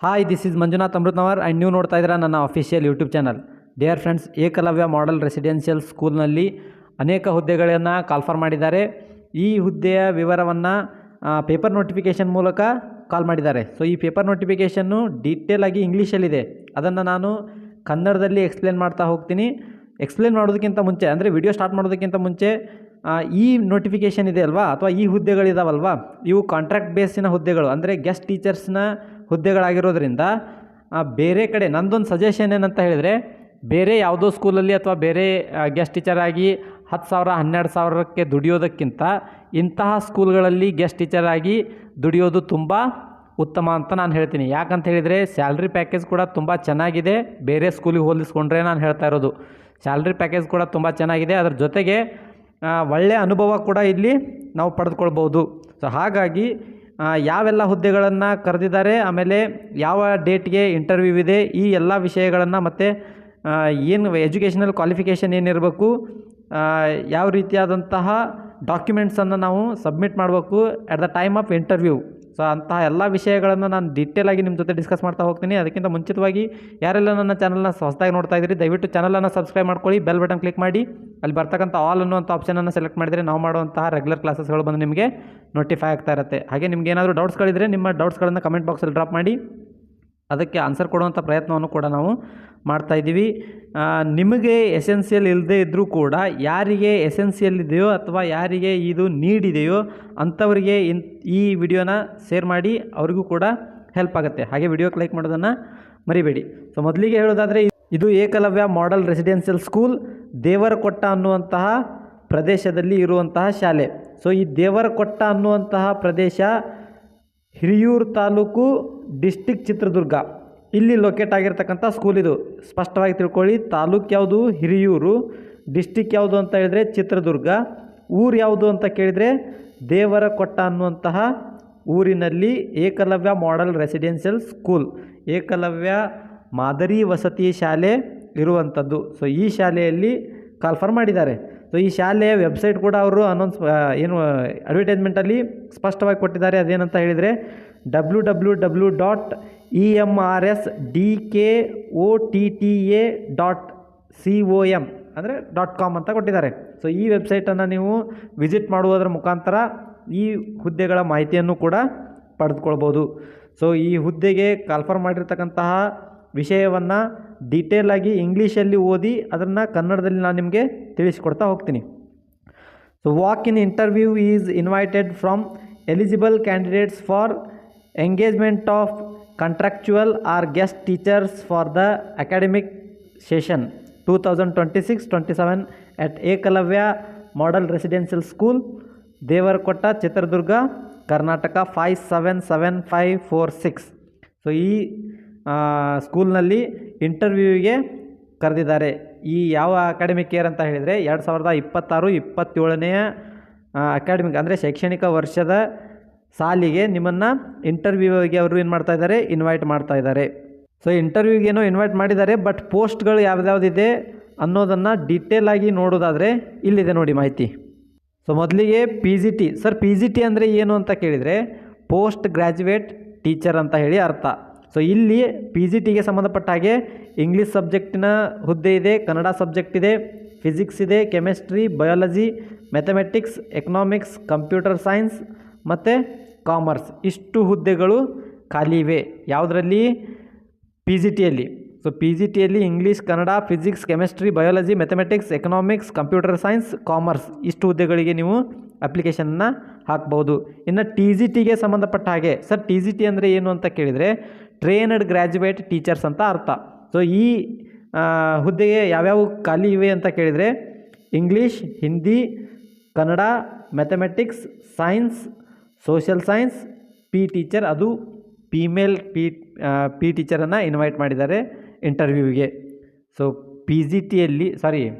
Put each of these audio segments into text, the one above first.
Hi, this is Manjunath Amrutanavar and ನೀವು ನೋಡ್ತಾ ಇದ್ದೀರಾ ನನ್ನ official YouTube channel. Dear friends, Ekalavya model residential ಸ್ಕೂಲ್ನಲ್ಲಿ ಅನೇಕ ಹುದ್ದೆಗಳನ್ನು ಕಾಲ್ಫರ್ ಮಾಡಿದ್ದಾರೆ. ಈ ಹುದ್ದೆಯ ವಿವರವನ್ನು ಪೇಪರ್ ನೋಟಿಫಿಕೇಷನ್ ಮೂಲಕ ಕಾಲ್ ಮಾಡಿದ್ದಾರೆ. ಸೊ ಈ ಪೇಪರ್ ನೋಟಿಫಿಕೇಷನ್ನು ಡೀಟೇಲ್ ಆಗಿ ಇಂಗ್ಲೀಷಲ್ಲಿದೆ. ಅದನ್ನು ನಾನು ಕನ್ನಡದಲ್ಲಿ ಎಕ್ಸ್ಪ್ಲೇನ್ ಮಾಡ್ತಾ ಹೋಗ್ತೀನಿ. ಎಕ್ಸ್ಪ್ಲೇನ್ ಮಾಡೋದಕ್ಕಿಂತ ಮುಂಚೆ, ಅಂದರೆ ವಿಡಿಯೋ ಸ್ಟಾರ್ಟ್ ಮಾಡೋದಕ್ಕಿಂತ ಮುಂಚೆ, ಈ ನೋಟಿಫಿಕೇಷನ್ ಇದೆ ಅಲ್ವಾ, ಅಥವಾ ಈ ಹುದ್ದೆಗಳಿದಾವಲ್ವಾ, ಇವು ಕಾಂಟ್ರಾಕ್ಟ್ ಬೇಸಿನ ಹುದ್ದೆಗಳು, ಅಂದರೆ ಗೆಸ್ಟ್ ಟೀಚರ್ಸ್ನ ಹುದ್ದೆಗಳಾಗಿರೋದ್ರಿಂದ ಬೇರೆ ಕಡೆ ನಂದೊಂದು ಸಜೆಷನ್ ಏನಂತ ಹೇಳಿದರೆ, ಬೇರೆ ಯಾವುದೋ ಸ್ಕೂಲಲ್ಲಿ ಅಥವಾ ಬೇರೆ ಗೆಸ್ಟ್ ಟೀಚರಾಗಿ 10,000 12,000ಕ್ಕೆ ದುಡಿಯೋದಕ್ಕಿಂತ ಇಂತಹ ಸ್ಕೂಲ್ಗಳಲ್ಲಿ ಗೆಸ್ಟ್ ಟೀಚರಾಗಿ ದುಡಿಯೋದು ತುಂಬ ಉತ್ತಮ ಅಂತ ನಾನು ಹೇಳ್ತೀನಿ. ಯಾಕಂತ ಹೇಳಿದರೆ ಸ್ಯಾಲ್ರಿ ಪ್ಯಾಕೇಜ್ ಕೂಡ ತುಂಬ ಚೆನ್ನಾಗಿದೆ. ಬೇರೆ ಸ್ಕೂಲಿಗೆ ಹೋಲಿಸ್ಕೊಂಡ್ರೆ ನಾನು ಹೇಳ್ತಾ ಇರೋದು ಸ್ಯಾಲ್ರಿ ಪ್ಯಾಕೇಜ್ ಕೂಡ ತುಂಬ ಚೆನ್ನಾಗಿದೆ. ಅದರ ಜೊತೆಗೆ ಒಳ್ಳೆಯ ಅನುಭವ ಕೂಡ ಇಲ್ಲಿ ನಾವು ಪಡೆದುಕೊಳ್ಬೋದು. ಸೊ ಹಾಗಾಗಿ ಯಾವೆಲ್ಲ ಹುದ್ದೆಗಳನ್ನು ಕರೆದಿದ್ದಾರೆ, ಆಮೇಲೆ ಯಾವ ಡೇಟ್ಗೆ ಇಂಟರ್ವ್ಯೂ ಇದೆ, ಈ ಎಲ್ಲ ವಿಷಯಗಳನ್ನು, ಮತ್ತು ಏನು ಎಜುಕೇಷನಲ್ ಕ್ವಾಲಿಫಿಕೇಷನ್ ಏನಿರಬೇಕು, ಯಾವ ರೀತಿಯಾದಂತಹ ಡಾಕ್ಯುಮೆಂಟ್ಸನ್ನು ನಾವು ಸಬ್ಮಿಟ್ ಮಾಡಬೇಕು at the time of interview. So ಅಂತಹ ಎಲ್ಲ ವಿಷಯಗಳನ್ನು ನಾನು ಡೀಟೇಲಾಗಿ ನಿಮ್ಮ ಜೊತೆ ಡಿಸ್ಕಸ್ ಮಾಡ್ತಾ ಹೋಗ್ತೀನಿ. ಅದಕ್ಕಿಂತ ಮುಂಚಿತವಾಗಿ ಯಾರೆಲ್ಲ ನನ್ನ ಚಾನಲ್ನ ಹೊಸದಾಗಿ ನೋಡ್ತಾ ಇದ್ದೀರಿ, ದಯವಿಟ್ಟು ಚಾನಲನ್ನು ಸಬ್ಸ್ಕ್ರೈಬ್ ಮಾಡ್ಕೊಳ್ಳಿ, ಬೆಲ್ ಬಟನ್ ಕ್ಲಿಕ್ ಮಾಡಿ ಅಲ್ಲಿ ಬರ್ತಕ್ಕಂಥ ಆಲ್ ಅನ್ನುವಂಥ ಆಪ್ಷನನ್ನು ಸೆಲೆಕ್ಟ್ ಮಾಡಿದರೆ ನಾವು ಮಾಡುವಂತಹ ರೆಗ್ಯುಲರ್ ಕ್ಲಾಸಸ್ಗಳು ಬಂದು ನಿಮಗೆ ನೋಟಿಫೈ ಆಗ್ತಾ ಇರುತ್ತೆ. ಹಾಗೆ ನಿಮ್ಗೆ ಏನಾದರೂ ಡೌಟ್ಸ್ಗಳಿದ್ದರೆ ನಿಮ್ಮ ಡೌಟ್ಸ್ಗಳನ್ನು ಕಮೆಂಟ್ ಬಾಕ್ಸಲ್ಲಿ ಡ್ರಾಪ್ ಮಾಡಿ, ಅದಕ್ಕೆ ಆನ್ಸರ್ ಕೊಡುವಂಥ ಪ್ರಯತ್ನವನ್ನು ಕೂಡ ನಾವು ಮಾಡ್ತಾಯಿದ್ದೀವಿ. ನಿಮಗೆ ಎಸೆನ್ಸಿಯಲ್ ಇಲ್ಲದೇ ಇದ್ದರೂ ಕೂಡ ಯಾರಿಗೆ ಎಸೆನ್ಸಿಯಲ್ ಇದೆಯೋ ಅಥವಾ ಯಾರಿಗೆ ಇದು ನೀಡಿದೆಯೋ ಅಂಥವರಿಗೆ ಈ ವಿಡಿಯೋನ ಶೇರ್ ಮಾಡಿ, ಅವ್ರಿಗೂ ಕೂಡ ಹೆಲ್ಪ್ ಆಗುತ್ತೆ. ಹಾಗೆ ವಿಡಿಯೋಕ್ಕೆ ಲೈಕ್ ಮಾಡೋದನ್ನು ಮರಿಬೇಡಿ. ಸೊ ಮೊದಲಿಗೆ ಹೇಳೋದಾದರೆ, ಇದು Eklavya model residential school Devarakotta ಅನ್ನುವಂತಹ ಪ್ರದೇಶದಲ್ಲಿ ಇರುವಂತಹ ಶಾಲೆ. ಸೊ ಈ ದೇವರಕೊಟ್ಟ ಅನ್ನುವಂತಹ ಪ್ರದೇಶ ಹಿರಿಯೂರು ತಾಲೂಕು, ಡಿಸ್ಟಿಕ್ ಚಿತ್ರದುರ್ಗ, ಇಲ್ಲಿ ಲೊಕೇಟ್ ಆಗಿರ್ತಕ್ಕಂಥ ಸ್ಕೂಲ್ ಇದು. ಸ್ಪಷ್ಟವಾಗಿ ತಿಳ್ಕೊಳ್ಳಿ, ತಾಲೂಕು ಯಾವುದು ಹಿರಿಯೂರು, ಡಿಸ್ಟಿಕ್ ಯಾವುದು ಅಂತ ಹೇಳಿದರೆ ಚಿತ್ರದುರ್ಗ, ಊರು ಯಾವುದು ಅಂತ ಕೇಳಿದರೆ ದೇವರಕೊಟ್ಟ ಅನ್ನುವಂತಹ ಊರಿನಲ್ಲಿ Eklavya model residential school, Eklavya ಮಾದರಿ ವಸತಿ ಶಾಲೆ ಇರುವಂಥದ್ದು. ಸೊ ಈ ಶಾಲೆಯಲ್ಲಿ ಕಾಲ್ಫರ್ ಮಾಡಿದ್ದಾರೆ. ಸೊ ಈ ಶಾಲೆಯ ವೆಬ್ಸೈಟ್ ಕೂಡ ಅವರು ಅಡ್ವರ್ಟೈಸ್ಮೆಂಟಲ್ಲಿ ಸ್ಪಷ್ಟವಾಗಿ ಕೊಟ್ಟಿದ್ದಾರೆ. ಅದೇನಂತ ಹೇಳಿದರೆ www.emrsdkotta.com ಅಂದರೆ .com ಅಂತ ಕೊಟ್ಟಿದ್ದಾರೆ. ಸೊ ಈ ವೆಬ್ಸೈಟನ್ನು ನೀವು ವಿಸಿಟ್ ಮಾಡುವುದರ ಮುಖಾಂತರ ಈ ಹುದ್ದೆಗಳ ಮಾಹಿತಿಯನ್ನು ಕೂಡ ಪಡೆದುಕೊಳ್ಬೋದು. ಸೊ ಈ ಹುದ್ದೆಗೆ ಕಾಲ್ಫರ್ ಮಾಡಿರ್ತಕ್ಕಂತಹ ವಿಷಯವನ್ನು ಡೀಟೇಲಾಗಿ ಇಂಗ್ಲೀಷಲ್ಲಿ ಓದಿ ಅದನ್ನು ಕನ್ನಡದಲ್ಲಿ ನಾನು ನಿಮಗೆ ತಿಳಿಸಿಕೊಡ್ತಾ ಹೋಗ್ತೀನಿ. So walk in interview is invited from eligible candidates for engagement of contractual or guest teachers for the academic session 2026-27 at Ekalavya Model Residential School, Devarakotta, Chitradurga, Karnataka 577546. So ಈ ಸ್ಕೂಲ್ನಲ್ಲಿ ಇಂಟರ್ವ್ಯೂಗೆ ಕರೆದಿದ್ದಾರೆ. ಈ ಯಾವ ಅಕಾಡೆಮಿಕ್ ಇಯರ್ ಅಂತ ಹೇಳಿದರೆ 2026-27ನೇ ಅಕಾಡೆಮಿಕ್, ಅಂದರೆ ಶೈಕ್ಷಣಿಕ ವರ್ಷದ ಸಾಲಿಗೆ ನಿಮ್ಮನ್ನು ಇಂಟರ್ವ್ಯೂಗೆ ಅವರು ಏನು ಮಾಡ್ತಾ ಇದ್ದಾರೆ, ಇನ್ವೈಟ್ ಮಾಡ್ತಾ ಇದ್ದಾರೆ. ಸೊ ಇಂಟರ್ವ್ಯೂಗೇನೋ ಇನ್ವೈಟ್ ಮಾಡಿದ್ದಾರೆ, ಬಟ್ ಪೋಸ್ಟ್ಗಳು ಯಾವ್ಯಾವುದಿದೆ ಅನ್ನೋದನ್ನು ಡೀಟೇಲಾಗಿ ನೋಡೋದಾದರೆ ಇಲ್ಲಿದೆ ನೋಡಿ ಮಾಹಿತಿ. ಸೊ ಮೊದಲಿಗೆ PGT. ಸರ್ PGT ಅಂದರೆ ಏನು ಅಂತ ಕೇಳಿದರೆ ಪೋಸ್ಟ್ ಗ್ರ್ಯಾಜುಯೇಟ್ ಟೀಚರ್ ಅಂತ ಹೇಳಿ ಅರ್ಥ. ಸೊ ಇಲ್ಲಿ PGTಗೆ ಸಂಬಂಧಪಟ್ಟ ಹಾಗೆ ಇಂಗ್ಲೀಷ್ ಸಬ್ಜೆಕ್ಟಿನ ಹುದ್ದೆ ಇದೆ, ಕನ್ನಡ ಸಬ್ಜೆಕ್ಟ್ ಇದೆ, ಫಿಸಿಕ್ಸ್ ಇದೆ, chemistry, biology, mathematics, economics, computer science ಮತ್ತು ಕಾಮರ್ಸ್, ಇಷ್ಟು ಹುದ್ದೆಗಳು ಖಾಲಿ ಇವೆ. ಯಾವುದರಲ್ಲಿ? PGTಯಲ್ಲಿ. ಸೊ PGTಯಲ್ಲಿ English, Kannada, physics, chemistry, biology, mathematics, economics, computer science, commerce, ಇಷ್ಟು ಹುದ್ದೆಗಳಿಗೆ ನೀವು ಅಪ್ಲಿಕೇಶನ್ನ ಹಾಕ್ಬೋದು. ಇನ್ನು TGTಗೆ ಸಂಬಂಧಪಟ್ಟ ಹಾಗೆ, ಸರ್ TGT ಅಂದರೆ ಏನು ಅಂತ ಕೇಳಿದರೆ ಟ್ರೈನ್ಡ್ ಗ್ರ್ಯಾಜುಯೇಟ್ ಟೀಚರ್ಸ್ ಅಂತ ಅರ್ಥ. ಸೊ ಈ ಹುದ್ದೆಗೆ ಯಾವ್ಯಾವ ಖಾಲಿ ಇವೆ ಅಂತ ಕೇಳಿದರೆ English, Hindi, Kannada, mathematics, science, social science, teacher, ಅದು ಫೀಮೇಲ್ ಟೀಚರನ್ನು ಇನ್ವೈಟ್ ಮಾಡಿದ್ದಾರೆ ಇಂಟರ್ವ್ಯೂಗೆ. ಸೊ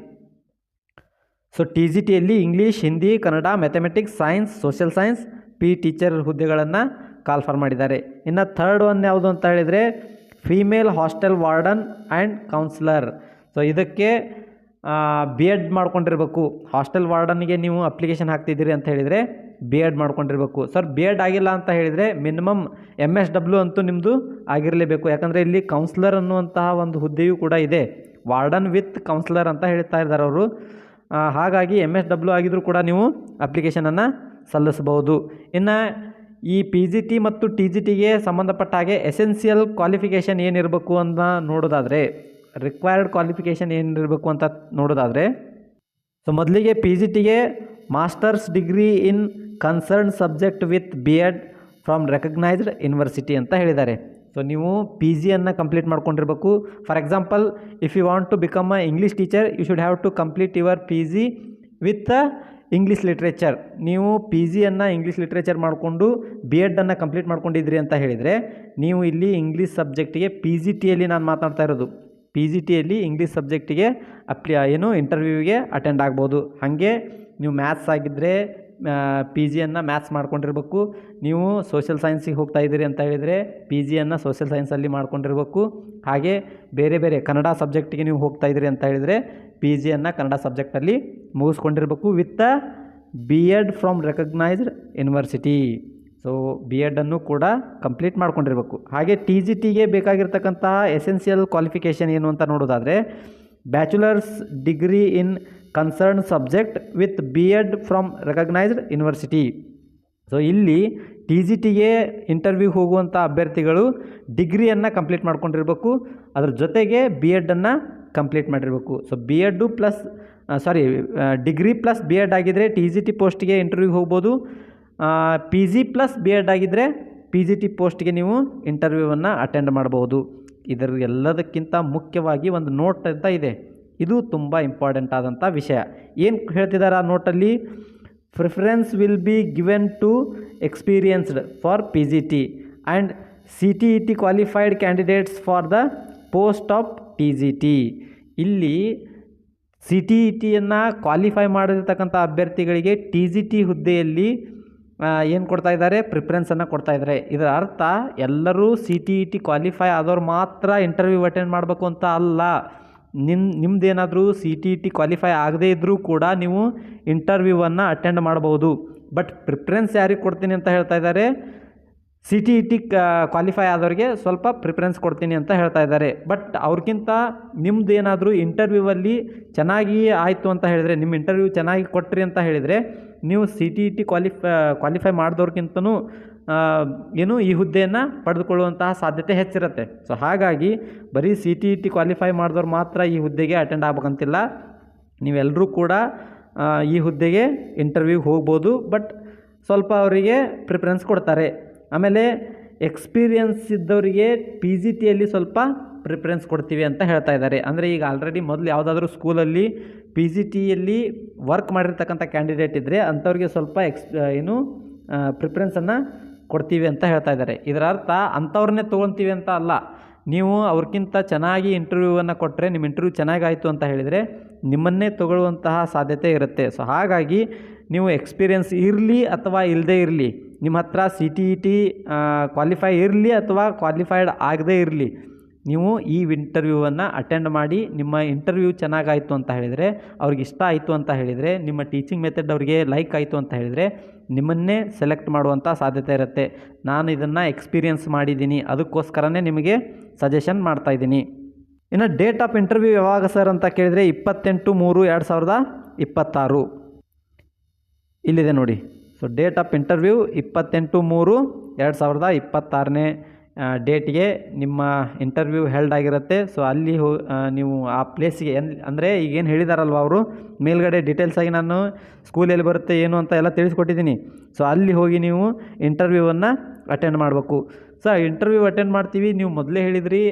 TGTಯಲ್ಲಿ English, Hindi, Kannada, mathematics, science, social science, teacher ಹುದ್ದೆಗಳನ್ನು ಕಾಲ್ಫರ್ ಮಾಡಿದ್ದಾರೆ. ಇನ್ನು ಥರ್ಡ್ ಒನ್ ಯಾವುದು ಅಂತ ಹೇಳಿದರೆ female hostel warden and counsellor. So ಇದಕ್ಕೆ B.Ed ಮಾಡ್ಕೊಂಡಿರಬೇಕು. ಹಾಸ್ಟೆಲ್ ವಾರ್ಡನ್ಗೆ ನೀವು ಅಪ್ಲಿಕೇಶನ್ ಹಾಕ್ತಿದ್ದೀರಿ ಅಂತ ಹೇಳಿದರೆ B.Ed ಮಾಡ್ಕೊಂಡಿರಬೇಕು. ಸರ್ B.Ed ಆಗಿಲ್ಲ ಅಂತ ಹೇಳಿದರೆ ಮಿನಿಮಮ್ MSW ಅಂತೂ ನಿಮ್ಮದು ಆಗಿರಲೇಬೇಕು. ಯಾಕಂದರೆ ಇಲ್ಲಿ ಕೌನ್ಸ್ಲರ್ ಅನ್ನುವಂತಹ ಒಂದು ಹುದ್ದೆಯೂ ಕೂಡ ಇದೆ. ವಾರ್ಡನ್ ವಿತ್ ಕೌನ್ಸ್ಲರ್ ಅಂತ ಹೇಳ್ತಾ ಇದ್ದಾರೆ ಅವರು. ಹಾಗಾಗಿ MSW ಆಗಿದ್ರೂ ಕೂಡ ನೀವು ಅಪ್ಲಿಕೇಶನನ್ನು ಸಲ್ಲಿಸಬಹುದು. ಇನ್ನು ಈ PGT ಮತ್ತು TGTಗೆ ಸಂಬಂಧಪಟ್ಟ ಹಾಗೆ ಎಸೆನ್ಷಿಯಲ್ ಕ್ವಾಲಿಫಿಕೇಷನ್ ಏನಿರಬೇಕು ಅಂತ ನೋಡೋದಾದರೆ, ರಿಕ್ವೈರ್ಡ್ ಕ್ವಾಲಿಫಿಕೇಷನ್ ಏನಿರಬೇಕು ಅಂತ ನೋಡೋದಾದರೆ, ಸೊ ಮೊದಲಿಗೆ PGTಗೆ masters degree in concern subject with B.Ed from recognised university ಅಂತ ಹೇಳಿದ್ದಾರೆ. ಸೊ ನೀವು PGಯನ್ನು ಕಂಪ್ಲೀಟ್ ಮಾಡ್ಕೊಂಡಿರಬೇಕು. For example, if you want to become a English teacher, you should have to complete your PG with English literature. ನೀವು PGಯನ್ನು English literature ಮಾಡಿಕೊಂಡು B.Edನ್ನು complete ಮಾಡ್ಕೊಂಡಿದ್ರಿ ಅಂತ ಹೇಳಿದರೆ, ನೀವು ಇಲ್ಲಿ ಇಂಗ್ಲೀಷ್ ಸಬ್ಜೆಕ್ಟಿಗೆ PGTಯಲ್ಲಿ ನಾನು ಮಾತನಾಡ್ತಾ ಇರೋದು, PGTಯಲ್ಲಿ ಇಂಗ್ಲೀಷ್ ಸಬ್ಜೆಕ್ಟಿಗೆ ಇಂಟರ್ವ್ಯೂವಿಗೆ ಅಟೆಂಡ್ ಆಗ್ಬೋದು. ಹಾಗೆ ನೀವು ಮ್ಯಾಥ್ಸ್ ಆಗಿದ್ದರೆ PGಯನ್ನು ಮ್ಯಾಥ್ಸ್ ಮಾಡ್ಕೊಂಡಿರ್ಬೇಕು. ನೀವು ಸೋಷಿಯಲ್ ಸೈನ್ಸಿಗೆ ಹೋಗ್ತಾ ಇದ್ದೀರಿ ಅಂತ ಹೇಳಿದರೆ PGಯನ್ನು ಸೋಷಿಯಲ್ ಸೈನ್ಸಲ್ಲಿ ಮಾಡ್ಕೊಂಡಿರ್ಬೇಕು. ಹಾಗೆ ಬೇರೆ ಬೇರೆ ಕನ್ನಡ ಸಬ್ಜೆಕ್ಟಿಗೆ ನೀವು ಹೋಗ್ತಾ ಇದ್ದೀರಿ ಅಂತ ಹೇಳಿದರೆ PGಯನ್ನು ಕನ್ನಡ ಸಬ್ಜೆಕ್ಟಲ್ಲಿ ಮುಗಿಸ್ಕೊಂಡಿರ್ಬೇಕು with B.Ed from recognised university. So B.Edನ್ನು ಕೂಡ ಕಂಪ್ಲೀಟ್ ಮಾಡ್ಕೊಂಡಿರ್ಬೇಕು. ಹಾಗೆ TGTಗೆ ಬೇಕಾಗಿರ್ತಕ್ಕಂತಹ ಎಸೆನ್ಷಿಯಲ್ ಕ್ವಾಲಿಫಿಕೇಷನ್ ಏನು ಅಂತ ನೋಡೋದಾದರೆ, bachelors degree in concern subject with B.Ed from recognised university. So ಇಲ್ಲಿ TGTಗೆ ಇಂಟರ್ವ್ಯೂಗೆ ಹೋಗುವಂಥ ಅಭ್ಯರ್ಥಿಗಳು ಡಿಗ್ರಿಯನ್ನು ಕಂಪ್ಲೀಟ್ ಮಾಡ್ಕೊಂಡಿರಬೇಕು. ಅದ್ರ ಜೊತೆಗೆ B.Edನ್ನು ಕಂಪ್ಲೀಟ್ ಮಾಡಿರಬೇಕು. ಸೊ ಡಿಗ್ರಿ ಪ್ಲಸ್ B.Ed ಆಗಿದ್ದರೆ TGT ಪೋಸ್ಟಿಗೆ ಇಂಟರ್ವ್ಯೂಗೆ ಹೋಗ್ಬೋದು. PG ಪ್ಲಸ್ B.Ed ಆಗಿದ್ದರೆ PGT ಪೋಸ್ಟಿಗೆ ನೀವು ಇಂಟರ್ವ್ಯೂವನ್ನು ಅಟೆಂಡ್ ಮಾಡಬಹುದು. ಇದರ ಎಲ್ಲದಕ್ಕಿಂತ ಮುಖ್ಯವಾಗಿ ಒಂದು ನೋಟ್ ಅಂತ ಇದೆ, ಇದು ತುಂಬ ಇಂಪಾರ್ಟೆಂಟ್ ಆದಂಥ ವಿಷಯ. ಏನು ಹೇಳ್ತಿದ್ದಾರೆ ಆ ನೋಟಲ್ಲಿ? Preference will be given to experienced for PGT and CTET qualified candidates for the post of TGT. ಇಲ್ಲಿ CTETಯನ್ನು ಕ್ವಾಲಿಫೈ ಮಾಡಿರ್ತಕ್ಕಂಥ ಅಭ್ಯರ್ಥಿಗಳಿಗೆ TGT ಹುದ್ದೆಯಲ್ಲಿ ಏನು ಕೊಡ್ತಾ ಇದ್ದಾರೆ? ಪ್ರಿಫರೆನ್ಸನ್ನು ಕೊಡ್ತಾ ಇದ್ದಾರೆ. ಇದರ ಅರ್ಥ ಎಲ್ಲರೂ CTET ಕ್ವಾಲಿಫೈ ಆದವ್ರು ಮಾತ್ರ ಇಂಟರ್ವ್ಯೂ ಅಟೆಂಡ್ ಮಾಡಬೇಕು ಅಂತ ಅಲ್ಲ. ನಿಮ್ಮದೇನಾದರೂ CTET ಕ್ವಾಲಿಫೈ ಆಗದೇ ಇದ್ದರೂ ಕೂಡ ನೀವು ಇಂಟರ್ವ್ಯೂವನ್ನು ಅಟೆಂಡ್ ಮಾಡಬಹುದು. ಬಟ್ ಪ್ರಿಫರೆನ್ಸ್ ಯಾರಿಗೆ ಕೊಡ್ತೀನಿ ಅಂತ ಹೇಳ್ತಾ ಇದ್ದಾರೆ? CTET ಕ್ವಾಲಿಫೈ ಆದವ್ರಿಗೆ ಸ್ವಲ್ಪ ಪ್ರಿಫರೆನ್ಸ್ ಕೊಡ್ತೀನಿ ಅಂತ ಹೇಳ್ತಾ ಇದ್ದಾರೆ. ಬಟ್ ಅವ್ರಿಗಿಂತ ನಿಮ್ಮದು ಏನಾದರೂ ಚೆನ್ನಾಗಿ ಆಯಿತು ಅಂತ ಹೇಳಿದರೆ, ನಿಮ್ಮ ಇಂಟರ್ವ್ಯೂ ಚೆನ್ನಾಗಿ ಕೊಟ್ರಿ ಅಂತ ಹೇಳಿದರೆ, ನೀವು CTET ಕ್ವಾಲಿಫೈ ಮಾಡಿದವ್ರಿಗಿಂತನೂ ಈ ಹುದ್ದೆಯನ್ನು ಪಡೆದುಕೊಳ್ಳುವಂತಹ ಸಾಧ್ಯತೆ ಹೆಚ್ಚಿರುತ್ತೆ. ಸೊ ಹಾಗಾಗಿ ಬರೀ CTET ಕ್ವಾಲಿಫೈ ಮಾಡಿದವ್ರು ಮಾತ್ರ ಈ ಹುದ್ದೆಗೆ ಅಟೆಂಡ್ ಆಗ್ಬೇಕಂತಿಲ್ಲ. ನೀವೆಲ್ಲರೂ ಕೂಡ ಈ ಹುದ್ದೆಗೆ ಇಂಟರ್ವ್ಯೂಗೆ ಹೋಗ್ಬೋದು. ಬಟ್ ಸ್ವಲ್ಪ ಅವರಿಗೆ ಪ್ರಿಫರೆನ್ಸ್ ಕೊಡ್ತಾರೆ. ಆಮೇಲೆ ಎಕ್ಸ್ಪೀರಿಯನ್ಸ್ ಇದ್ದವರಿಗೆ PGTಯಲ್ಲಿ ಸ್ವಲ್ಪ ಪ್ರಿಫರೆನ್ಸ್ ಕೊಡ್ತೀವಿ ಅಂತ ಹೇಳ್ತಾ ಇದ್ದಾರೆ. ಅಂದರೆ ಈಗ ಆಲ್ರೆಡಿ ಮೊದಲು ಯಾವುದಾದ್ರೂ ಸ್ಕೂಲಲ್ಲಿ PGTಯಲ್ಲಿ ವರ್ಕ್ ಮಾಡಿರ್ತಕ್ಕಂಥ ಕ್ಯಾಂಡಿಡೇಟ್ ಇದ್ದರೆ ಅಂಥವ್ರಿಗೆ ಸ್ವಲ್ಪ ಪ್ರಿಫರೆನ್ಸನ್ನು ಕೊಡ್ತೀವಿ ಅಂತ ಹೇಳ್ತಾ ಇದ್ದಾರೆ. ಇದರ ಅರ್ಥ ಅಂಥವ್ರನ್ನೇ ತೊಗೊಳ್ತೀವಿ ಅಂತ ಅಲ್ಲ. ನೀವು ಅವ್ರಿಗಿಂತ ಚೆನ್ನಾಗಿ ಇಂಟರ್ವ್ಯೂವನ್ನು ಕೊಟ್ಟರೆ, ನಿಮ್ಮ ಇಂಟರ್ವ್ಯೂ ಚೆನ್ನಾಗಾಯಿತು ಅಂತ ಹೇಳಿದರೆ ನಿಮ್ಮನ್ನೇ ತಗೊಳ್ಳುವಂತಹ ಸಾಧ್ಯತೆ ಇರುತ್ತೆ. ಸೊ ಹಾಗಾಗಿ ನೀವು ಎಕ್ಸ್ಪೀರಿಯನ್ಸ್ ಇರಲಿ ಅಥವಾ ಇಲ್ಲದೇ ಇರಲಿ, ನಿಮ್ಮ ಹತ್ರ CTET ಕ್ವಾಲಿಫೈ ಇರಲಿ ಅಥವಾ ಕ್ವಾಲಿಫೈಡ್ ಆಗದೇ ಇರಲಿ, ನೀವು ಈ ಇಂಟರ್ವ್ಯೂವನ್ನು ಅಟೆಂಡ್ ಮಾಡಿ ನಿಮ್ಮ ಇಂಟರ್ವ್ಯೂ ಚೆನ್ನಾಗಾಯಿತು ಅಂತ ಹೇಳಿದರೆ, ಅವ್ರಿಗೆ ಇಷ್ಟ ಆಯಿತು ಅಂತ ಹೇಳಿದರೆ, ನಿಮ್ಮ ಟೀಚಿಂಗ್ ಮೆಥಡ್ ಅವರಿಗೆ ಲೈಕ್ ಆಯಿತು ಅಂತ ಹೇಳಿದರೆ ನಿಮ್ಮನ್ನೇ ಸೆಲೆಕ್ಟ್ ಮಾಡುವಂಥ ಸಾಧ್ಯತೆ ಇರುತ್ತೆ. ನಾನು ಇದನ್ನು ಎಕ್ಸ್ಪೀರಿಯನ್ಸ್ ಮಾಡಿದ್ದೀನಿ, ಅದಕ್ಕೋಸ್ಕರನೇ ನಿಮಗೆ ಸಜೆಷನ್ ಮಾಡ್ತಾಯಿದ್ದೀನಿ. ಇನ್ನು ಡೇಟ್ ಆಫ್ ಇಂಟರ್ವ್ಯೂ ಯಾವಾಗ ಸರ್ ಅಂತ ಕೇಳಿದರೆ 28/3/2026 ಇಲ್ಲಿದೆ ನೋಡಿ. ಸೊ ಡೇಟ್ ಆಫ್ ಇಂಟರ್ವ್ಯೂ 28/3/2026 ಡೇಟ್ಗೆ ನಿಮ್ಮ ಇಂಟರ್ವ್ಯೂ ಹೆಲ್ಡ್ ಆಗಿರುತ್ತೆ. ಸೊ ಅಲ್ಲಿ ನೀವು ಆ ಪ್ಲೇಸಿಗೆ ಅಂದರೆ ಈಗೇನು ಹೇಳಿದಾರಲ್ವ ಅವರು ಮೇಲ್ಗಡೆ ಡೀಟೇಲ್ಸಾಗಿ ನಾನು ಸ್ಕೂಲ್ ಎಲ್ಲಿ ಬರುತ್ತೆ ಏನು ಅಂತ ಎಲ್ಲ ತಿಳಿಸ್ಕೊಟ್ಟಿದ್ದೀನಿ. ಸೊ ಅಲ್ಲಿ ಹೋಗಿ ನೀವು ಇಂಟರ್ವ್ಯೂವನ್ನು ಅಟೆಂಡ್ ಮಾಡಬೇಕು. ಸೊ ಇಂಟರ್ವ್ಯೂ ಅಟೆಂಡ್ ಮಾಡ್ತೀವಿ, ನೀವು ಮೊದಲೇ ಹೇಳಿದ್ರಿ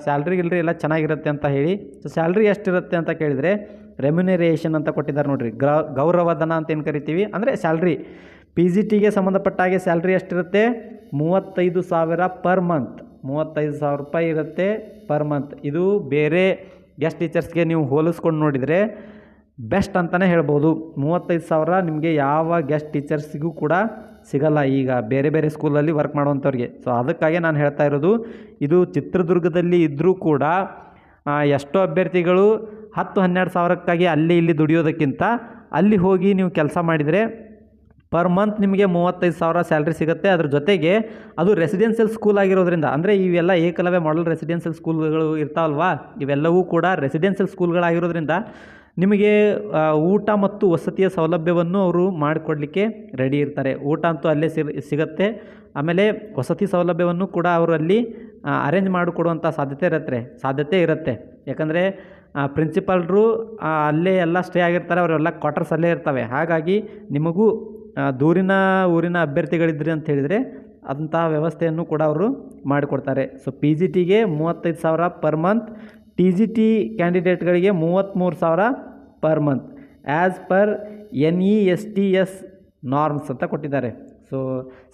ಸ್ಯಾಲ್ರಿ ಗಿಲ್ರಿ ಎಲ್ಲ ಚೆನ್ನಾಗಿರುತ್ತೆ ಅಂತ ಹೇಳಿ. ಸೊ ಸ್ಯಾಲ್ರಿ ಎಷ್ಟಿರುತ್ತೆ ಅಂತ ಕೇಳಿದರೆ ರೆಮ್ಯುನರೇಷನ್ ಅಂತ ಕೊಟ್ಟಿದ್ದಾರೆ ನೋಡಿರಿ, ಗೌರವಧನ ಅಂತ ಏನು ಕರಿತೀವಿ, ಅಂದರೆ ಸ್ಯಾಲ್ರಿ. PGTಗೆ ಸಂಬಂಧಪಟ್ಟ ಹಾಗೆ ಸ್ಯಾಲ್ರಿ ಎಷ್ಟಿರುತ್ತೆ? 35,000 ಪರ್ ಮಂತ್, 35,000 ರೂಪಾಯಿ ಇರುತ್ತೆ ಪರ್ ಮಂತ್. ಇದು ಬೇರೆ ಗೆಸ್ಟ್ ಟೀಚರ್ಸ್ಗೆ ನೀವು ಹೋಲಿಸ್ಕೊಂಡು ನೋಡಿದರೆ ಬೆಸ್ಟ್ ಅಂತಲೇ ಹೇಳ್ಬೋದು. 35,000 ನಿಮಗೆ ಯಾವ ಗೆಸ್ಟ್ ಟೀಚರ್ಸಿಗೂ ಕೂಡ ಸಿಗಲ್ಲ ಈಗ ಬೇರೆ ಬೇರೆ ಸ್ಕೂಲಲ್ಲಿ ವರ್ಕ್ ಮಾಡುವಂಥವ್ರಿಗೆ. ಸೊ ಅದಕ್ಕಾಗಿ ನಾನು ಹೇಳ್ತಾ ಇರೋದು, ಇದು ಚಿತ್ರದುರ್ಗದಲ್ಲಿ ಇದ್ದರೂ ಕೂಡ ಎಷ್ಟೋ ಅಭ್ಯರ್ಥಿಗಳು 10-12 ಸಾವಿರಕ್ಕಾಗಿ ಅಲ್ಲಿ ಇಲ್ಲಿ ದುಡಿಯೋದಕ್ಕಿಂತ ಅಲ್ಲಿ ಹೋಗಿ ನೀವು ಕೆಲಸ ಮಾಡಿದರೆ ಪರ್ ಮಂತ್ ನಿಮಗೆ 35,000 ಸ್ಯಾಲ್ರಿ ಸಿಗುತ್ತೆ. ಅದ್ರ ಜೊತೆಗೆ ಅದು ರೆಸಿಡೆನ್ಷಿಯಲ್ ಸ್ಕೂಲ್ ಆಗಿರೋದ್ರಿಂದ, ಅಂದರೆ ಇವೆಲ್ಲ ಏಕಲವ್ಯ ಮಾಡೆಲ್ ರೆಸಿಡೆನ್ಷಿಯಲ್ ಸ್ಕೂಲ್ಗಳು ಇರ್ತಾವಲ್ವಾ, ಇವೆಲ್ಲವೂ ಕೂಡ ರೆಸಿಡೆನ್ಷಿಯಲ್ ಸ್ಕೂಲ್ಗಳಾಗಿರೋದ್ರಿಂದ ನಿಮಗೆ ಊಟ ಮತ್ತು ವಸತಿಯ ಸೌಲಭ್ಯವನ್ನು ಅವರು ಮಾಡಿಕೊಡ್ಲಿಕ್ಕೆ ರೆಡಿ ಇರ್ತಾರೆ. ಊಟ ಅಂತೂ ಅಲ್ಲೇ ಸಿಗುತ್ತೆ. ಆಮೇಲೆ ವಸತಿ ಸೌಲಭ್ಯವನ್ನು ಕೂಡ ಅವರು ಅಲ್ಲಿ ಅರೇಂಜ್ ಮಾಡಿಕೊಡುವಂಥ ಸಾಧ್ಯತೆ ಇರುತ್ತೆ. ಯಾಕಂದರೆ ಪ್ರಿನ್ಸಿಪಾಲ್ರು ಅಲ್ಲೇ ಎಲ್ಲ ಸ್ಟೇ ಆಗಿರ್ತಾರೆ, ಅವರೆಲ್ಲ ಕ್ವಾರ್ಟರ್ಸ್ ಅಲ್ಲೇ ಇರ್ತವೆ. ಹಾಗಾಗಿ ನಿಮಗೂ ದೂರಿನ ಊರಿನ ಅಭ್ಯರ್ಥಿಗಳಿದ್ರಿ ಅಂತ ಹೇಳಿದರೆ ಅಂತಹ ವ್ಯವಸ್ಥೆಯನ್ನು ಕೂಡ ಅವರು ಮಾಡಿಕೊಡ್ತಾರೆ. ಸೊ PGTಗೆ 35,000 ಪರ್ ಮಂತ್, TGT ಕ್ಯಾಂಡಿಡೇಟ್ಗಳಿಗೆ 33,000 per month as per NESTS norms ಅಂತ ಕೊಟ್ಟಿದ್ದಾರೆ. ಸೊ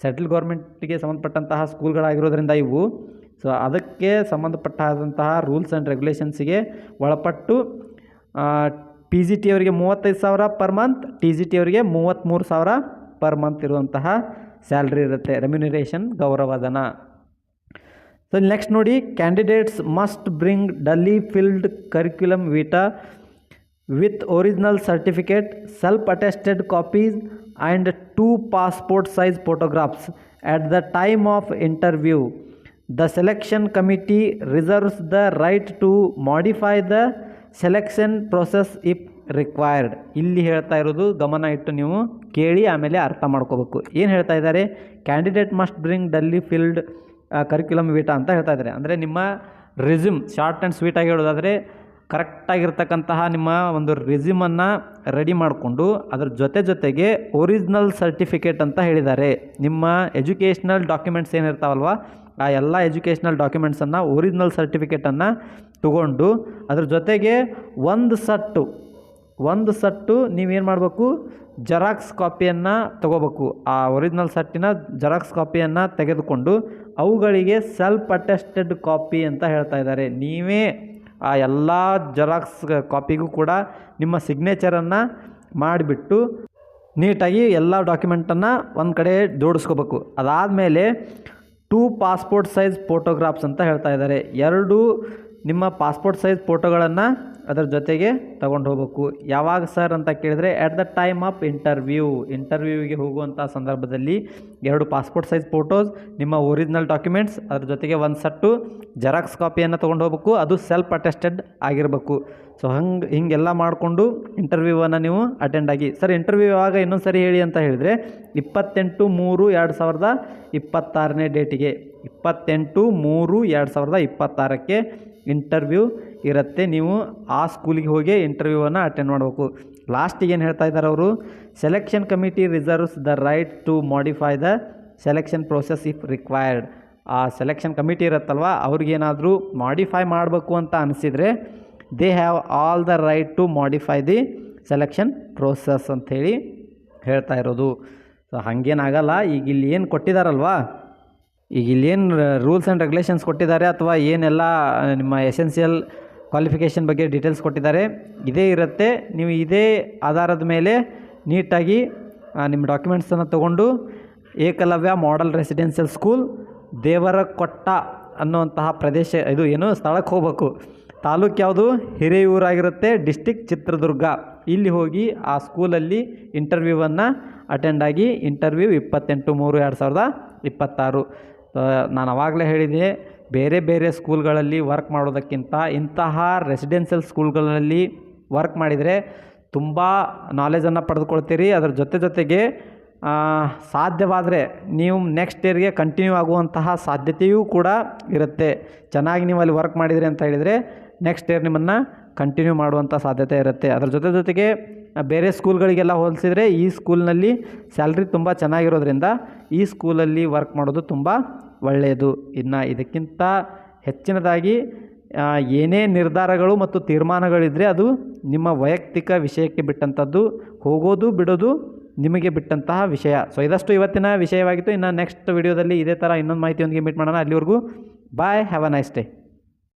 ಸೆಂಟ್ರಲ್ ಗೌರ್ಮೆಂಟಿಗೆ ಸಂಬಂಧಪಟ್ಟಂತಹ ಸ್ಕೂಲ್ಗಳಾಗಿರೋದ್ರಿಂದ ಇವು, ಸೊ ಅದಕ್ಕೆ ಸಂಬಂಧಪಟ್ಟಾದಂತಹ ರೂಲ್ಸ್ ಆ್ಯಂಡ್ ರೆಗ್ಯುಲೇಷನ್ಸಿಗೆ ಒಳಪಟ್ಟು PGT ಅವರಿಗೆ 35,000 ಪರ್ ಮಂತ್, TGT ಅವರಿಗೆ 33,000 ಪರ್ ಮಂತ್ ಇರುವಂತಹ ಸ್ಯಾಲ್ರಿ ಇರುತ್ತೆ, ರೆಮ್ಯುನರೇಷನ್ ಗೌರವಧನ. ಸೊ ನೆಕ್ಸ್ಟ್ ನೋಡಿ, candidates must bring Delhi filled curriculum vita with original certificate, self attested copies and 2 passport size photographs at the time of interview. The selection committee reserves the right to modify the selection process if required. ಇಲ್ಲಿ ಹೇಳ್ತಾ ಇರೋದು ಗಮನ ಇಟ್ಟು ನೀವು ಕೇಳಿ ಆಮೇಲೆ ಅರ್ಥ ಮಾಡ್ಕೋಬೇಕು. ಏನು ಹೇಳ್ತಾ ಇದ್ದಾರೆ, ಕ್ಯಾಂಡಿಡೇಟ್ ಮಸ್ಟ್ ಬ್ರಿಂಗ್ ಡಲ್ಲಿ ಫಿಲ್ಡ್ ಕರಿಕ್ಯುಲಮ್ ವಿಟಾ ಅಂತ ಹೇಳ್ತಾ ಇದ್ದಾರೆ. ಅಂದರೆ ನಿಮ್ಮ ರೆಸ್ಯೂಮ್, ಶಾರ್ಟ್ ಆ್ಯಂಡ್ ಸ್ವೀಟಾಗಿ ಹೇಳೋದಾದರೆ ಕರೆಕ್ಟಾಗಿರ್ತಕ್ಕಂತಹ ನಿಮ್ಮ ಒಂದು ರೆಸ್ಯೂಮನ್ನು ರೆಡಿ ಮಾಡಿಕೊಂಡು ಅದ್ರ ಜೊತೆಗೆ ಒರಿಜಿನಲ್ ಸರ್ಟಿಫಿಕೇಟ್ ಅಂತ ಹೇಳಿದ್ದಾರೆ. ನಿಮ್ಮ ಎಜುಕೇಷ್ನಲ್ ಡಾಕ್ಯುಮೆಂಟ್ಸ್ ಏನಿರ್ತಾವಲ್ವ, ಆ ಎಲ್ಲ ಎಜುಕೇಷ್ನಲ್ ಡಾಕ್ಯುಮೆಂಟ್ಸನ್ನು ಒರಿಜಿನಲ್ ಸರ್ಟಿಫಿಕೇಟನ್ನು ತೊಗೊಂಡು ಅದ್ರ ಜೊತೆಗೆ ಒಂದು ಸಟ್ಟು ನೀವೇನು ಮಾಡಬೇಕು, ಜೆರಾಕ್ಸ್ ಕಾಪಿಯನ್ನು ತೊಗೋಬೇಕು. ಆ ಒರಿಜಿನಲ್ ಸಟ್ಟಿನ ಜೆರಾಕ್ಸ್ ಕಾಪಿಯನ್ನು ತೆಗೆದುಕೊಂಡು ಅವುಗಳಿಗೆ ಸೆಲ್ಫ್ ಅಟೆಸ್ಟೆಡ್ ಕಾಪಿ ಅಂತ ಹೇಳ್ತಾ ಇದ್ದಾರೆ. ನೀವೇ ಆ ಎಲ್ಲ ಜೆರಾಕ್ಸ್ ಕಾಪಿಗೂ ಕೂಡ ನಿಮ್ಮ ಸಿಗ್ನೇಚರನ್ನು ಮಾಡಿಬಿಟ್ಟು ನೀಟಾಗಿ ಎಲ್ಲ ಡಾಕ್ಯುಮೆಂಟನ್ನು ಒಂದು ಕಡೆ ಜೋಡಿಸ್ಕೋಬೇಕು. ಅದಾದಮೇಲೆ 2 ಪಾಸ್ಪೋರ್ಟ್ ಸೈಜ್ ಫೋಟೋಗ್ರಾಫ್ಸ್ ಅಂತ ಹೇಳ್ತಾ ಇದ್ದಾರೆ. 2 ನಿಮ್ಮ ಪಾಸ್ಪೋರ್ಟ್ ಸೈಜ್ ಫೋಟೋಗಳನ್ನು ಅದರ ಜೊತೆಗೆ ತಗೊಂಡು ಹೋಗಬೇಕು. ಯಾವಾಗ ಸರ್ ಅಂತ ಕೇಳಿದರೆ, ಎಟ್ ದ ಟೈಮ್ ಆಫ್ ಇಂಟರ್ವ್ಯೂವಿಗೆ ಹೋಗುವಂಥ ಸಂದರ್ಭದಲ್ಲಿ 2 ಪಾಸ್ಪೋರ್ಟ್ ಸೈಜ್ ಫೋಟೋಸ್, ನಿಮ್ಮ ಒರಿಜಿನಲ್ ಡಾಕ್ಯುಮೆಂಟ್ಸ್, ಅದ್ರ ಜೊತೆಗೆ ಒಂದು ಸಟ್ಟು ಜೆರಾಕ್ಸ್ ಕಾಪಿಯನ್ನು ತೊಗೊಂಡು ಹೋಗ್ಬೇಕು. ಅದು ಸೆಲ್ಫ್ ಅಟೆಸ್ಟೆಡ್ ಆಗಿರಬೇಕು. ಸೊ ಹಿಂಗೆಲ್ಲ ಮಾಡಿಕೊಂಡು ಇಂಟರ್ವ್ಯೂವನ್ನು ನೀವು ಅಟೆಂಡ್ ಆಗಿ. ಸರ್ ಇಂಟರ್ವ್ಯೂ ಯಾವಾಗ ಇನ್ನೊಂದು ಸರಿ ಹೇಳಿ ಅಂತ ಹೇಳಿದರೆ, 28/3/2026 ಡೇಟಿಗೆ, 28/3/2026 ಇಂಟರ್ವ್ಯೂ ಇರುತ್ತೆ. ನೀವು ಆ ಸ್ಕೂಲಿಗೆ ಹೋಗಿ ಇಂಟರ್ವ್ಯೂವನ್ನು ಅಟೆಂಡ್ ಮಾಡಬೇಕು. ಲಾಸ್ಟಿಗೆ ಏನು ಹೇಳ್ತಾ ಇದ್ದಾರೆ ಅವರು, selection committee reserves the right to modify the selection process if required. ಆ ಸೆಲೆಕ್ಷನ್ ಕಮಿಟಿ ಇರುತ್ತಲ್ವ, ಅವ್ರಿಗೇನಾದರೂ ಮಾಡಿಫೈ ಮಾಡಬೇಕು ಅಂತ ಅನಿಸಿದರೆ they have all the right to modify the selection process ಅಂಥೇಳಿ ಹೇಳ್ತಾ ಇರೋದು. ಸೊ ಹಾಗೇನಾಗಲ್ಲ. ಈಗ ಇಲ್ಲಿ ಏನು ಕೊಟ್ಟಿದ್ದಾರಲ್ವ, ಈಗ ಇಲ್ಲೇನು ರೂಲ್ಸ್ ಆ್ಯಂಡ್ ರೆಗ್ಯುಲೇಷನ್ಸ್ ಕೊಟ್ಟಿದ್ದಾರೆ ಅಥವಾ ಏನೆಲ್ಲ ನಿಮ್ಮ ಎಸೆನ್ಷಿಯಲ್ ಕ್ವಾಲಿಫಿಕೇಷನ್ ಬಗ್ಗೆ ಡೀಟೇಲ್ಸ್ ಕೊಟ್ಟಿದ್ದಾರೆ, ಇದೇ ಇರುತ್ತೆ. ನೀವು ಇದೇ ಆಧಾರದ ಮೇಲೆ ನೀಟಾಗಿ ನಿಮ್ಮ ಡಾಕ್ಯುಮೆಂಟ್ಸನ್ನು ತೊಗೊಂಡು Eklavya model residential school Devarakotta ಅನ್ನುವಂತಹ ಪ್ರದೇಶ, ಇದು ಏನು ಸ್ಥಳಕ್ಕೆ ಹೋಗಬೇಕು. ತಾಲೂಕು ಯಾವುದು, ಹಿರಿಯೂರಾಗಿರುತ್ತೆ, ಡಿಸ್ಟಿಕ್ ಚಿತ್ರದುರ್ಗ. ಇಲ್ಲಿ ಹೋಗಿ ಆ ಸ್ಕೂಲಲ್ಲಿ ಇಂಟರ್ವ್ಯೂವನ್ನು ಅಟೆಂಡ್ ಆಗಿ, ಇಂಟರ್ವ್ಯೂ 28/3/2026. ನಾನು ಆವಾಗಲೇ ಹೇಳಿದೆ, ಬೇರೆ ಸ್ಕೂಲ್ಗಳಲ್ಲಿ ವರ್ಕ್ ಮಾಡೋದಕ್ಕಿಂತ ಇಂತಹ ರೆಸಿಡೆನ್ಷಿಯಲ್ ಸ್ಕೂಲ್ಗಳಲ್ಲಿ ವರ್ಕ್ ಮಾಡಿದರೆ ತುಂಬ ನಾಲೆಜನ್ನು ಪಡೆದುಕೊಳ್ತೀರಿ. ಅದರ ಜೊತೆಗೆ ಸಾಧ್ಯವಾದರೆ ನೀವು ನೆಕ್ಸ್ಟ್ ಇಯರ್ಗೆ ಕಂಟಿನ್ಯೂ ಆಗುವಂತಹ ಸಾಧ್ಯತೆಯೂ ಕೂಡ ಇರುತ್ತೆ. ಚೆನ್ನಾಗಿ ನೀವು ಅಲ್ಲಿ ವರ್ಕ್ ಮಾಡಿದ್ರಿ ಅಂತ ಹೇಳಿದರೆ ನೆಕ್ಸ್ಟ್ ಇಯರ್ ನಿಮ್ಮನ್ನು ಕಂಟಿನ್ಯೂ ಮಾಡುವಂಥ ಸಾಧ್ಯತೆ ಇರುತ್ತೆ. ಅದರ ಜೊತೆಗೆ ಬೇರೆ ಸ್ಕೂಲ್ಗಳಿಗೆಲ್ಲ ಹೋಲಿಸಿದರೆ ಈ ಸ್ಕೂಲ್ನಲ್ಲಿ ಸ್ಯಾಲ್ರಿ ತುಂಬ ಚೆನ್ನಾಗಿರೋದ್ರಿಂದ ಈ ಸ್ಕೂಲಲ್ಲಿ ವರ್ಕ್ ಮಾಡೋದು ತುಂಬ ಒಳ್ಳೆಯದು. ಇನ್ನು ಇದಕ್ಕಿಂತ ಹೆಚ್ಚಿನದಾಗಿ ಏನೇ ನಿರ್ಧಾರಗಳು ಮತ್ತು ತೀರ್ಮಾನಗಳಿದ್ದರೆ ಅದು ನಿಮ್ಮ ವೈಯಕ್ತಿಕ ವಿಷಯಕ್ಕೆ ಬಿಟ್ಟಂಥದ್ದು, ಹೋಗೋದು ಬಿಡೋದು ನಿಮಗೆ ಬಿಟ್ಟಂತಹ ವಿಷಯ. ಸೊ ಇದಷ್ಟು ಇವತ್ತಿನ ವಿಷಯವಾಗಿತ್ತು. ಇನ್ನು ನೆಕ್ಸ್ಟ್ ವಿಡಿಯೋದಲ್ಲಿ ಇದೇ ಥರ ಇನ್ನೊಂದು ಮಾಹಿತಿಯೊಂದಿಗೆ ಮೀಟ್ ಮಾಡೋಣ. ಅಲ್ಲಿವರೆಗೂ ಬಾಯ್, ಹ್ಯಾವ್ ಅ ನೈಸ್ ಡೇ.